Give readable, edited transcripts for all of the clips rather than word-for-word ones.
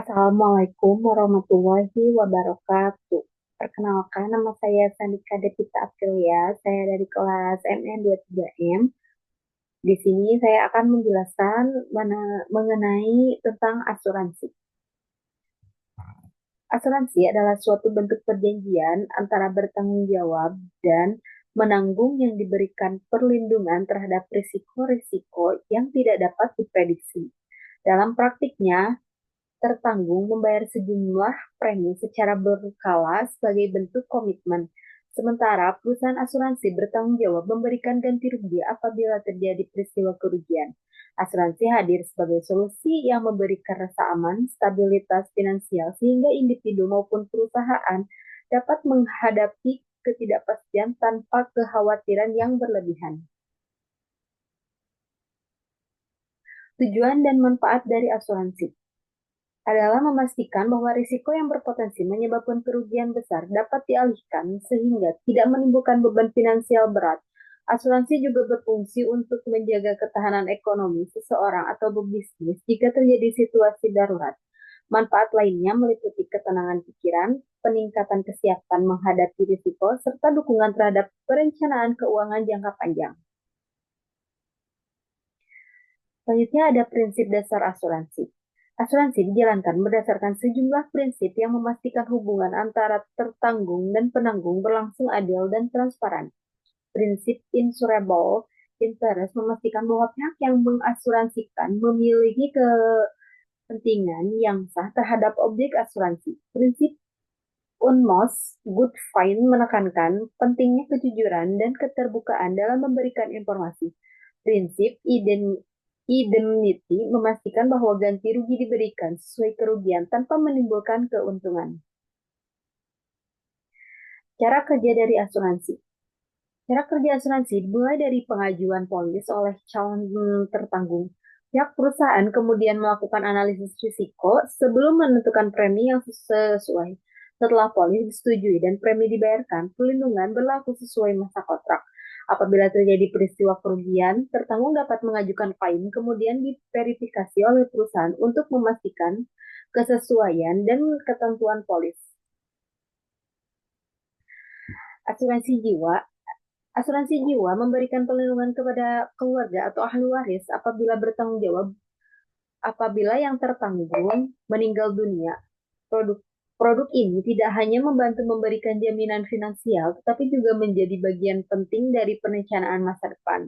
Assalamualaikum warahmatullahi wabarakatuh. Perkenalkan, nama saya Sandika Devita Aprilia. Saya dari kelas MN23M. Di sini saya akan menjelaskan mengenai tentang asuransi. Asuransi adalah suatu bentuk perjanjian antara bertanggung jawab dan menanggung yang diberikan perlindungan terhadap risiko-risiko yang tidak dapat diprediksi. Dalam praktiknya, tertanggung membayar sejumlah premi secara berkala sebagai bentuk komitmen. Sementara perusahaan asuransi bertanggung jawab memberikan ganti rugi apabila terjadi peristiwa kerugian. Asuransi hadir sebagai solusi yang memberikan rasa aman, stabilitas finansial sehingga individu maupun perusahaan dapat menghadapi ketidakpastian tanpa kekhawatiran yang berlebihan. Tujuan dan manfaat dari asuransi adalah memastikan bahwa risiko yang berpotensi menyebabkan kerugian besar dapat dialihkan sehingga tidak menimbulkan beban finansial berat. Asuransi juga berfungsi untuk menjaga ketahanan ekonomi seseorang atau berbisnis jika terjadi situasi darurat. Manfaat lainnya meliputi ketenangan pikiran, peningkatan kesiapan menghadapi risiko, serta dukungan terhadap perencanaan keuangan jangka panjang. Selanjutnya ada prinsip dasar asuransi. Asuransi dijalankan berdasarkan sejumlah prinsip yang memastikan hubungan antara tertanggung dan penanggung berlangsung adil dan transparan. Prinsip insurable interest memastikan bahwa pihak yang mengasuransikan memiliki kepentingan yang sah terhadap objek asuransi. Prinsip Unmos Good Fine menekankan pentingnya kejujuran dan keterbukaan dalam memberikan informasi. Prinsip indemnity memastikan bahwa ganti rugi diberikan sesuai kerugian tanpa menimbulkan keuntungan. Cara kerja dari asuransi. Cara kerja asuransi dimulai dari pengajuan polis oleh calon tertanggung. Pihak perusahaan kemudian melakukan analisis risiko sebelum menentukan premi yang sesuai. Setelah polis disetujui dan premi dibayarkan, perlindungan berlaku sesuai masa kontrak. Apabila terjadi peristiwa kerugian, tertanggung dapat mengajukan klaim kemudian diverifikasi oleh perusahaan untuk memastikan kesesuaian dan ketentuan polis. Asuransi jiwa Asuransi jiwa memberikan perlindungan kepada keluarga atau ahli waris apabila bertanggung jawab apabila yang tertanggung meninggal dunia. Produk Produk ini tidak hanya membantu memberikan jaminan finansial, tetapi juga menjadi bagian penting dari perencanaan masa depan.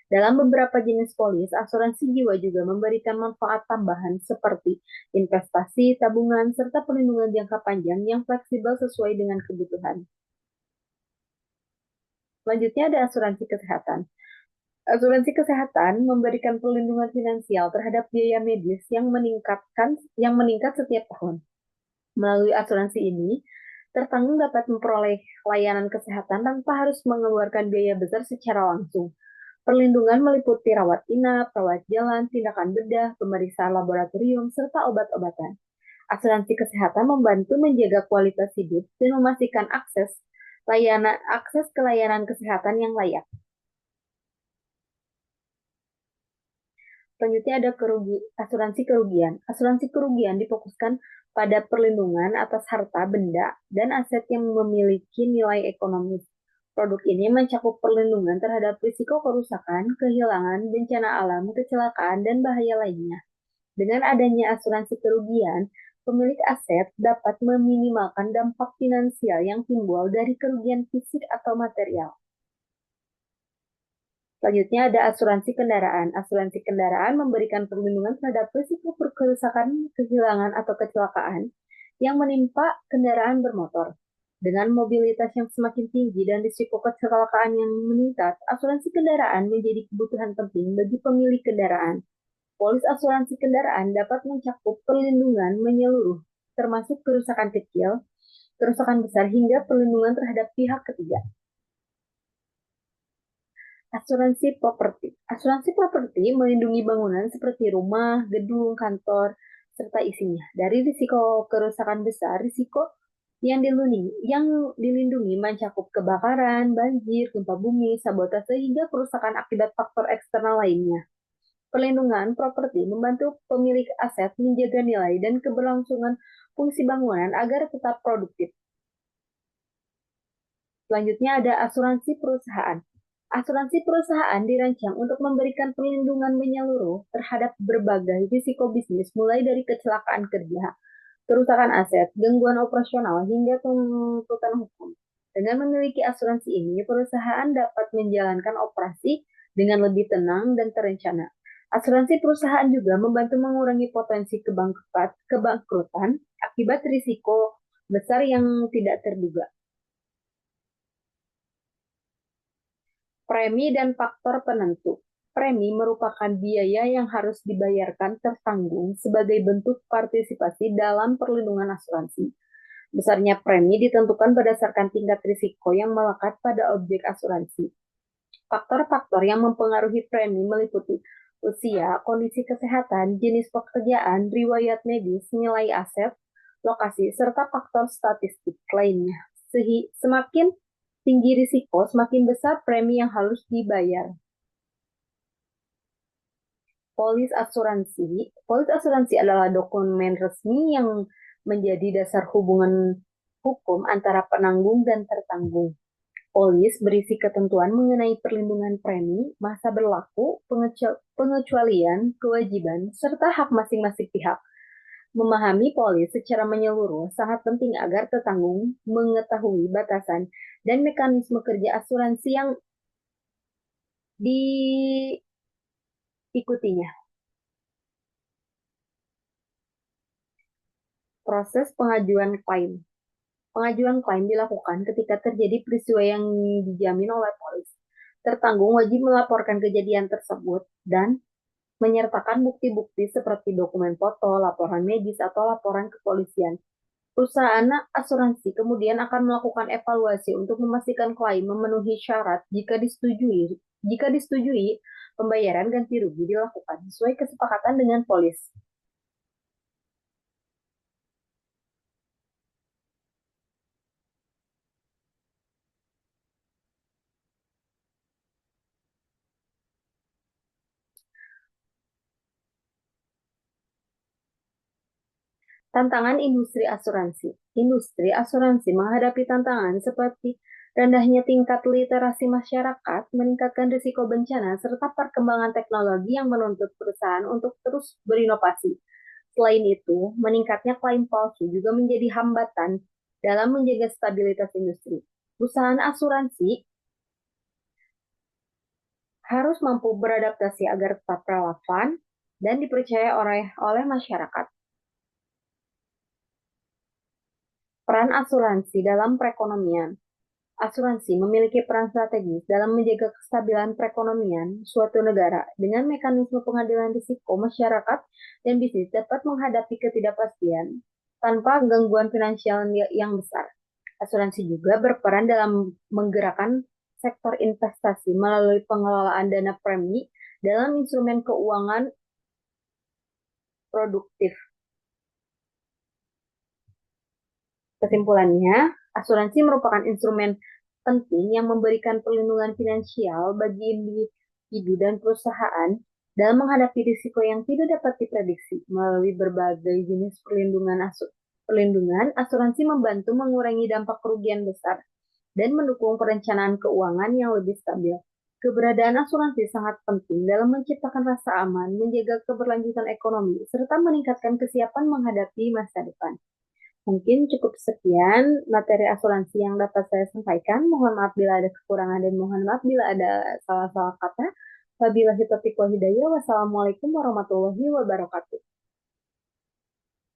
Dalam beberapa jenis polis, asuransi jiwa juga memberikan manfaat tambahan seperti investasi, tabungan, serta perlindungan jangka panjang yang fleksibel sesuai dengan kebutuhan. Selanjutnya ada asuransi kesehatan. Asuransi kesehatan memberikan perlindungan finansial terhadap biaya medis yang meningkat setiap tahun. Melalui asuransi ini, tertanggung dapat memperoleh layanan kesehatan tanpa harus mengeluarkan biaya besar secara langsung. Perlindungan meliputi rawat inap, rawat jalan, tindakan bedah, pemeriksaan laboratorium, serta obat-obatan. Asuransi kesehatan membantu menjaga kualitas hidup dan memastikan akses ke layanan kesehatan yang layak. Selanjutnya ada asuransi kerugian. Asuransi kerugian difokuskan pada perlindungan atas harta, benda, dan aset yang memiliki nilai ekonomis. Produk ini mencakup perlindungan terhadap risiko kerusakan, kehilangan, bencana alam, kecelakaan, dan bahaya lainnya. Dengan adanya asuransi kerugian, pemilik aset dapat meminimalkan dampak finansial yang timbul dari kerugian fisik atau material. Selanjutnya ada asuransi kendaraan. Asuransi kendaraan memberikan perlindungan terhadap risiko kerusakan, kehilangan, atau kecelakaan yang menimpa kendaraan bermotor. Dengan mobilitas yang semakin tinggi dan risiko kecelakaan yang meningkat, asuransi kendaraan menjadi kebutuhan penting bagi pemilik kendaraan. Polis asuransi kendaraan dapat mencakup perlindungan menyeluruh, termasuk kerusakan kecil, kerusakan besar, hingga perlindungan terhadap pihak ketiga. Asuransi properti. Asuransi properti melindungi bangunan seperti rumah, gedung, kantor, serta isinya dari risiko kerusakan besar. Risiko yang dilindungi mencakup kebakaran, banjir, gempa bumi, sabotase, hingga kerusakan akibat faktor eksternal lainnya. Perlindungan properti membantu pemilik aset menjaga nilai dan keberlangsungan fungsi bangunan agar tetap produktif. Selanjutnya ada asuransi perusahaan. Asuransi perusahaan dirancang untuk memberikan perlindungan menyeluruh terhadap berbagai risiko bisnis, mulai dari kecelakaan kerja, kerusakan aset, gangguan operasional, hingga tuntutan hukum. Dengan memiliki asuransi ini, perusahaan dapat menjalankan operasi dengan lebih tenang dan terencana. Asuransi perusahaan juga membantu mengurangi potensi kebangkrutan akibat risiko besar yang tidak terduga. Premi dan faktor penentu. Premi merupakan biaya yang harus dibayarkan tertanggung sebagai bentuk partisipasi dalam perlindungan asuransi. Besarnya premi ditentukan berdasarkan tingkat risiko yang melekat pada objek asuransi. Faktor-faktor yang mempengaruhi premi meliputi usia, kondisi kesehatan, jenis pekerjaan, riwayat medis, nilai aset, lokasi, serta faktor statistik lainnya. Semakin tinggi risiko, semakin besar premi yang harus dibayar. Polis asuransi. Polis asuransi adalah dokumen resmi yang menjadi dasar hubungan hukum antara penanggung dan tertanggung. Polis berisi ketentuan mengenai perlindungan premi, masa berlaku, pengecualian, kewajiban, serta hak masing-masing pihak. Memahami polis secara menyeluruh sangat penting agar tertanggung mengetahui batasan dan mekanisme kerja asuransi yang diikutinya. Proses pengajuan klaim. Pengajuan klaim dilakukan ketika terjadi peristiwa yang dijamin oleh polis. Tertanggung wajib melaporkan kejadian tersebut dan menyertakan bukti-bukti seperti dokumen foto, laporan medis, atau laporan kepolisian. Perusahaan asuransi kemudian akan melakukan evaluasi untuk memastikan klaim memenuhi syarat. Jika disetujui, pembayaran ganti rugi dilakukan sesuai kesepakatan dengan polis. Tantangan industri asuransi. Industri asuransi menghadapi tantangan seperti rendahnya tingkat literasi masyarakat, meningkatkan risiko bencana, serta perkembangan teknologi yang menuntut perusahaan untuk terus berinovasi. Selain itu, meningkatnya klaim palsu juga menjadi hambatan dalam menjaga stabilitas industri. Perusahaan asuransi harus mampu beradaptasi agar tetap relevan dan dipercaya oleh masyarakat. Peran asuransi dalam perekonomian. Asuransi memiliki peran strategis dalam menjaga kestabilan perekonomian suatu negara. Dengan mekanisme pengadilan risiko, masyarakat dan bisnis dapat menghadapi ketidakpastian tanpa gangguan finansial yang besar. Asuransi juga berperan dalam menggerakkan sektor investasi melalui pengelolaan dana premi dalam instrumen keuangan produktif. Kesimpulannya, asuransi merupakan instrumen penting yang memberikan perlindungan finansial bagi individu dan perusahaan dalam menghadapi risiko yang tidak dapat diprediksi. Melalui berbagai jenis perlindungan, asuransi membantu mengurangi dampak kerugian besar dan mendukung perencanaan keuangan yang lebih stabil. Keberadaan asuransi sangat penting dalam menciptakan rasa aman, menjaga keberlanjutan ekonomi, serta meningkatkan kesiapan menghadapi masa depan. Mungkin cukup sekian materi asuransi yang dapat saya sampaikan. Mohon maaf bila ada kekurangan dan mohon maaf bila ada salah-salah kata. Wabillahi taufiq wal hidayah. Wassalamualaikum warahmatullahi wabarakatuh.